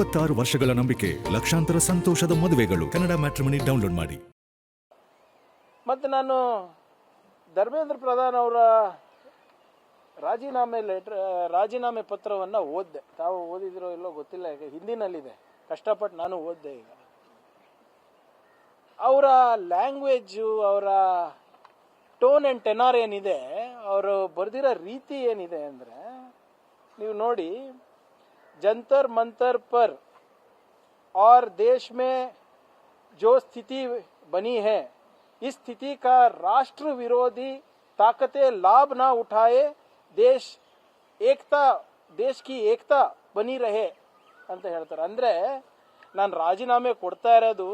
26 ವರ್ಷಗಳ ನಂಬಿಕೆ, ಲಕ್ಷಾಂತರ ಸಂತೋಷದ ಮದುವೆಗಳು. ಕನ್ನಡ ಮ್ಯಾಟ್ರಿಮನಿ ಡೌನ್ಲೋಡ್ ಮಾಡಿ. ಮತ್ತು ನಾನು ಧರ್ಮೇಂದ್ರ ಪ್ರಧಾನ್ ಅವರ ರಾಜೀನಾಮೆ ಪತ್ರವನ್ನು ಓದಿದೆ. ತಾವು ಓದಿದಿರೋ ಇಲ್ಲೋ ಗೊತ್ತಿಲ್ಲ, ಈಗ ಹಿಂದಿನಲ್ಲಿದೆ, ಕಷ್ಟಪಟ್ಟು ನಾನು ಓದಿದೆ. ಈಗ ಅವರ ಲ್ಯಾಂಗ್ವೇಜು, ಅವರ ಟೋನ್ ಆ್ಯಂಡ್ ಟೆನಾರ್ ಏನಿದೆ, ಅವರು ಬರೆದಿರೋ ರೀತಿ ಏನಿದೆ ಅಂದರೆ, ನೀವು ನೋಡಿ, जंतर मंतर पर और देश में जो स्थिति बनी है, इस स्थिति का राष्ट्र विरोधी ताकतें लाभ ना उठाए, देश की एकता बनी रहे ಅಂತ ಹೇಳ್ತಾರೆ. ಅಂದರೆ ನಾನು ರಾಜೀನಾಮೆ ಕೊಡ್ತಾ ಇರೋದು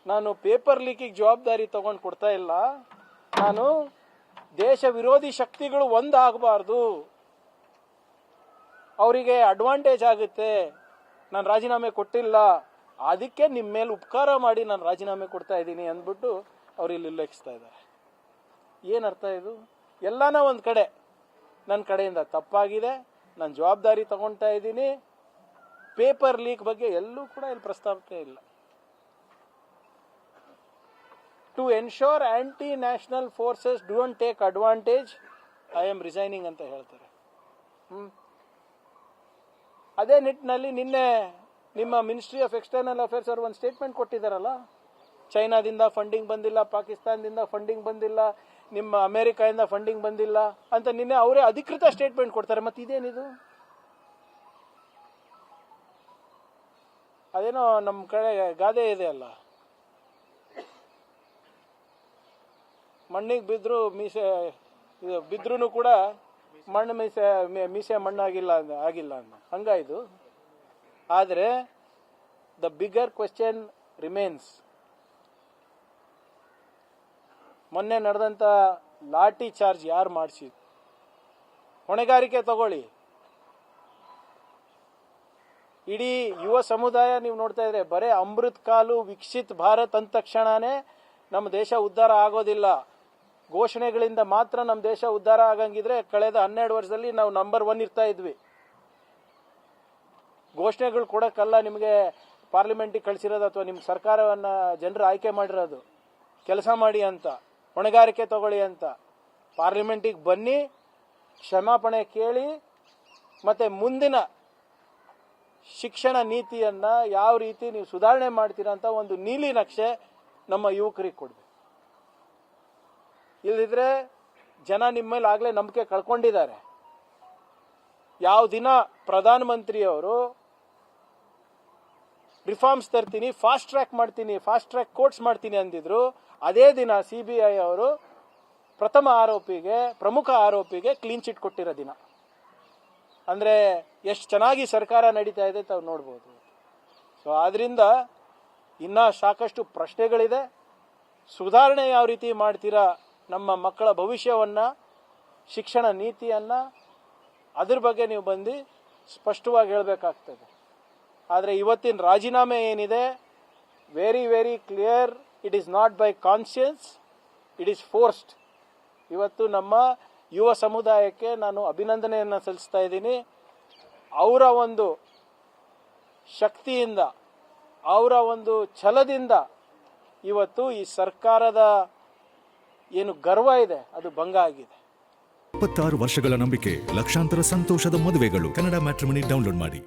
ನಾನು ಪೇಪರ್ ಲೀಕಿಗೆ ಜವಾಬ್ದಾರಿ ತಗೊಂಡು ಕೊಡ್ತಾ ಇಲ್ಲ. ನಾನು ದೇಶ ವಿರೋಧಿ ಶಕ್ತಿಗಳು ಒಂದಾಗಬಾರ್ದು, ಅವರಿಗೆ ಅಡ್ವಾಂಟೇಜ್ ಆಗುತ್ತೆ, ನಾನು ರಾಜೀನಾಮೆ ಕೊಟ್ಟಿಲ್ಲ, ಅದಕ್ಕೆ ನಿಮ್ಮ ಮೇಲೆ ಉಪಕಾರ ಮಾಡಿ ನಾನು ರಾಜೀನಾಮೆ ಕೊಡ್ತಾ ಇದ್ದೀನಿ ಅಂದ್ಬಿಟ್ಟು ಅವ್ರು ಇಲ್ಲಿ ಉಲ್ಲೇಖಿಸ್ತಾ ಇದ್ದಾರೆ. ಏನರ್ಥ ಇದು? ಎಲ್ಲಾನ ಒಂದು ಕಡೆ ನನ್ನ ಕಡೆಯಿಂದ ತಪ್ಪಾಗಿದೆ, ನಾನು ಜವಾಬ್ದಾರಿ ತಗೊಳ್ತಾ ಇದ್ದೀನಿ. ಪೇಪರ್ ಲೀಕ್ ಬಗ್ಗೆ ಎಲ್ಲೂ ಕೂಡ ಇಲ್ಲಿ ಪ್ರಸ್ತಾವನೆ ಇಲ್ಲ. To ensure anti national forces don't take advantage, I am resigning ಅಂತ ಹೇಳ್ತಾರೆ. ಅದೇ ನಿಟ್ಟಿನಲ್ಲಿ ನಿನ್ನೆ ನಿಮ್ಮ ಮಿನಿಸ್ಟ್ರಿ ಆಫ್ ಎಕ್ಸ್ಟರ್ನಲ್ ಅಫೇರ್ಸ್ ಅವರು ಒಂದು ಸ್ಟೇಟ್ಮೆಂಟ್ ಕೊಟ್ಟಿದ್ದಾರಲ್ಲ, ಚೈನಾದಿಂದ ಫಂಡಿಂಗ್ ಬಂದಿಲ್ಲ, ಪಾಕಿಸ್ತಾನದಿಂದ ಫಂಡಿಂಗ್ ಬಂದಿಲ್ಲ, ನಿಮ್ಮ ಅಮೆರಿಕಾದಿಂದ ಫಂಡಿಂಗ್ ಬಂದಿಲ್ಲ ಅಂತ ನಿನ್ನೆ ಅವರೇ ಅಧಿಕೃತ ಸ್ಟೇಟ್ಮೆಂಟ್ ಕೊಡ್ತಾರೆ. ಮತ್ತೆ ಇದೇನಿದು? ಅದೇನೋ ನಮ್ಮ ಕಡೆ ಗಾದೆ ಇದೆ ಅಲ್ಲ, ಮಣ್ಣಿಗೆ ಬಿದ್ರು ಮೀಸೆ ಬಿದ್ರೂ ಕೂಡ ಮಣ್ಣು ಮೀಸೆ ಮಣ್ಣಾಗಿಲ್ಲ ಆಗಿಲ್ಲ ಅನ್ನೋ ಹಂಗಾಯ್ತು. ಆದರೆ ದ ಬಿಗರ್ ಕ್ವೆಶ್ಚನ್ ರಿಮೇನ್ಸ್, ಮೊನ್ನೆ ನಡೆದಂಥ ಲಾಠಿ ಚಾರ್ಜ್ ಯಾರು ಮಾಡಿಸಿದ್ರು? ಹೊಣೆಗಾರಿಕೆ ತಗೊಳ್ಳಿ. ಇಡೀ ಯುವ ಸಮುದಾಯ ನೀವು ನೋಡ್ತಾ ಇದ್ರೆ ಬರೇ ಅಮೃತ್ ಕಾಲು ವಿಕಸಿತ್ ಭಾರತ್ ಅಂದ ತಕ್ಷಣನೇ ನಮ್ಮ ದೇಶ ಉದ್ಧಾರ ಆಗೋದಿಲ್ಲ. ಘೋಷಣೆಗಳಿಂದ ಮಾತ್ರ ನಮ್ಮ ದೇಶ ಉದ್ಧಾರ ಆಗಂಗಿದ್ರೆ ಕಳೆದ 12 ವರ್ಷದಲ್ಲಿ ನಾವು ನಂಬರ್ 1 ಇರ್ತಾ ಇದ್ವಿ. ಘೋಷಣೆಗಳು ಕೊಡಕ್ಕಲ್ಲ ನಿಮಗೆ ಪಾರ್ಲಿಮೆಂಟಿಗೆ ಕಳಿಸಿರೋದು ಅಥವಾ ನಿಮ್ಮ ಸರ್ಕಾರವನ್ನ ಜನರು ಆಯ್ಕೆ ಮಾಡಿರೋದು, ಕೆಲಸ ಮಾಡಿ ಅಂತ, ಹೊಣೆಗಾರಿಕೆ ತಗೊಳ್ಳಿ ಅಂತ. ಪಾರ್ಲಿಮೆಂಟಿಗೆ ಬನ್ನಿ, ಕ್ಷಮಾಪಣೆ ಕೇಳಿ, ಮತ್ತೆ ಮುಂದಿನ ಶಿಕ್ಷಣ ನೀತಿಯನ್ನ ಯಾವ ರೀತಿ ನೀವು ಸುಧಾರಣೆ ಮಾಡ್ತೀರಾ ಅಂತ ಒಂದು ನೀಲಿ ನಕ್ಷೆ ನಮ್ಮ ಯುವಕರಿಗೆ ಕೊಡ್ಬೇಕು. ಇಲ್ಲದಿದ್ರೆ ಜನ ನಿಮ್ಮ ಮೇಲೆ ಆಗಲೇ ನಂಬಿಕೆ ಕಳ್ಕೊಂಡಿದ್ದಾರೆ. ಯಾವ ದಿನ ಪ್ರಧಾನಮಂತ್ರಿಯವರು ರಿಫಾರ್ಮ್ಸ್ ತರ್ತೀನಿ, ಫಾಸ್ಟ್ ಟ್ರ್ಯಾಕ್ ಮಾಡ್ತೀನಿ, ಫಾಸ್ಟ್ ಟ್ರ್ಯಾಕ್ ಕೋರ್ಟ್ಸ್ ಮಾಡ್ತೀನಿ ಅಂದಿದ್ರು, ಅದೇ ದಿನ CBI ಅವರು ಪ್ರಮುಖ ಆರೋಪಿಗೆ ಕ್ಲೀನ್ ಚಿಟ್ ಕೊಟ್ಟಿರೋ ದಿನ. ಅಂದರೆ ಎಷ್ಟು ಚೆನ್ನಾಗಿ ಸರ್ಕಾರ ನಡೀತಾ ಇದೆ ತಾವು ನೋಡ್ಬೋದು. ಸೊ ಆದ್ರಿಂದ ಇನ್ನೂ ಸಾಕಷ್ಟು ಪ್ರಶ್ನೆಗಳಿದೆ. ಸುಧಾರಣೆ ಯಾವ ರೀತಿ ಮಾಡ್ತೀರಾ, ನಮ್ಮ ಮಕ್ಕಳ ಭವಿಷ್ಯವನ್ನ, ಶಿಕ್ಷಣ ನೀತಿಯನ್ನ, ಅದ್ರ ಬಗ್ಗೆ ನೀವು ಬಂದು ಸ್ಪಷ್ಟವಾಗಿ ಹೇಳಬೇಕಾಗ್ತದೆ. ಆದರೆ ಇವತ್ತಿನ ರಾಜೀನಾಮೆ ಏನಿದೆ, very very clear, it is not by conscience, it is forced. ಇವತ್ತು ನಮ್ಮ ಯುವ ಸಮುದಾಯಕ್ಕೆ ನಾನು ಅಭಿನಂದನೆಯನ್ನು ಸಲ್ಲಿಸ್ತಾ ಇದ್ದೀನಿ. ಅವರ ಒಂದು ಶಕ್ತಿಯಿಂದ, ಅವರ ಒಂದು ಛಲದಿಂದ ಇವತ್ತು ಈ ಸರ್ಕಾರದ ಏನು ಗರ್ವ ಇದೆ ಅದು ಭಂಗ ಆಗಿದೆ. 26 ವರ್ಷಗಳ ನಂಬಿಕೆ, ಲಕ್ಷಾಂತರ ಸಂತೋಷದ ಮದುವೆಗಳು. ಕನ್ನಡ ಮ್ಯಾಟ್ರಿಮನಿ ಡೌನ್ಲೋಡ್ ಮಾಡಿ.